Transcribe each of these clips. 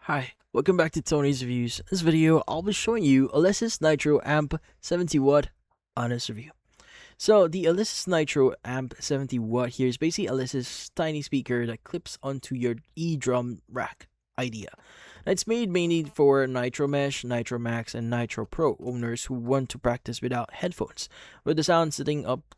Hi, welcome back to Tony's Reviews. In this video, I'll be showing you Alesis Nitro Amp 70 watt honest review. So the Alesis Nitro Amp 70 watt here is basically Alesis tiny speaker that clips onto your e-drum rack idea. Now, it's made mainly for Nitro Mesh, Nitro Max, and Nitro Pro owners who want to practice without headphones, with the sound sitting up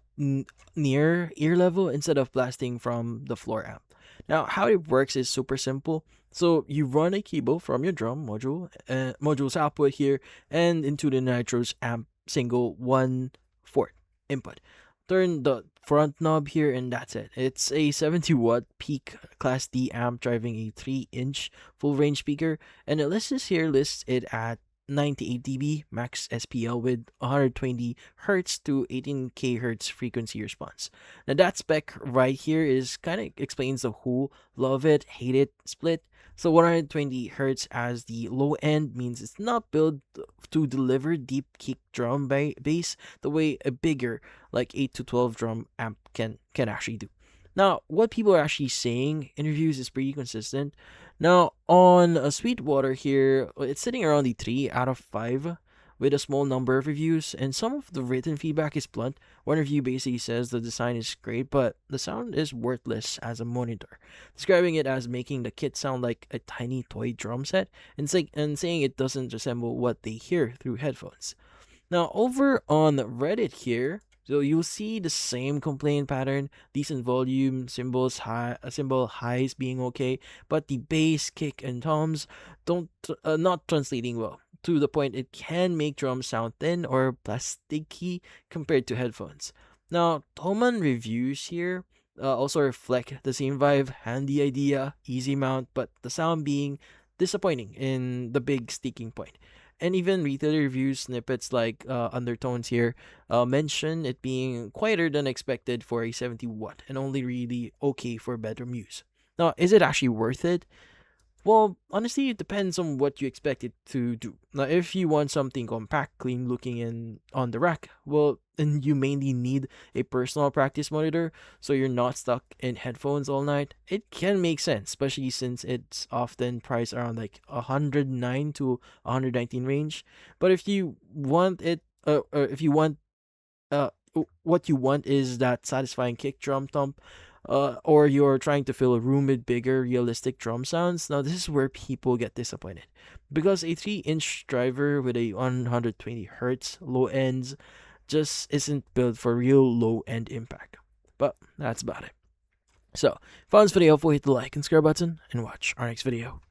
near ear level instead of blasting from the floor amp. Now, how it works is super simple. So you run a cable from your drum module's output here and into the Nitro's amp single 1/4 input. Turn the front knob here and that's it. It's a 70 watt peak class D amp driving a 3-inch full range speaker, and Alesis here lists it at 98 dB max SPL with 120 Hz to 18 kHz frequency response. Now that spec right here is kind of explains the whole love it, hate it split. So 120 Hz as the low end means it's not built to deliver deep kick drum bass the way a bigger like 8 to 12 drum amp can actually do. Now, what people are actually saying in reviews is pretty consistent. Now, on Sweetwater here, it's sitting around the 3 out of 5 with a small number of reviews, and some of the written feedback is blunt. One review basically says the design is great, but the sound is worthless as a monitor, describing it as making the kit sound like a tiny toy drum set and saying it doesn't resemble what they hear through headphones. Now, over on Reddit here, so you'll see the same complaint pattern: decent volume, cymbal highs being okay, but the bass, kick, and toms don't not translating well. To the point, it can make drums sound thin or plasticky compared to headphones. Now, Toman reviews here also reflect the same vibe: handy idea, easy mount, but the sound being disappointing in the big sticking point. And even retailer reviews snippets like undertones here mention it being quieter than expected for a 70 watt and only really okay for bedroom use. Now, is it actually worth it? Well, honestly, it depends on what you expect it to do. Now, if you want something compact, clean looking, and on the rack, well, then you mainly need a personal practice monitor so you're not stuck in headphones all night. It can make sense, especially since it's often priced around like 109 to 119 range. But if you want it, or if you want, what you want is that satisfying kick drum thump, or you're trying to fill a room with bigger, realistic drum sounds, now this is where people get disappointed. Because a 3-inch driver with a 120 Hz low ends just isn't built for real low end impact. But that's about it. So, if you found this video helpful, hit the like and subscribe button and watch our next video.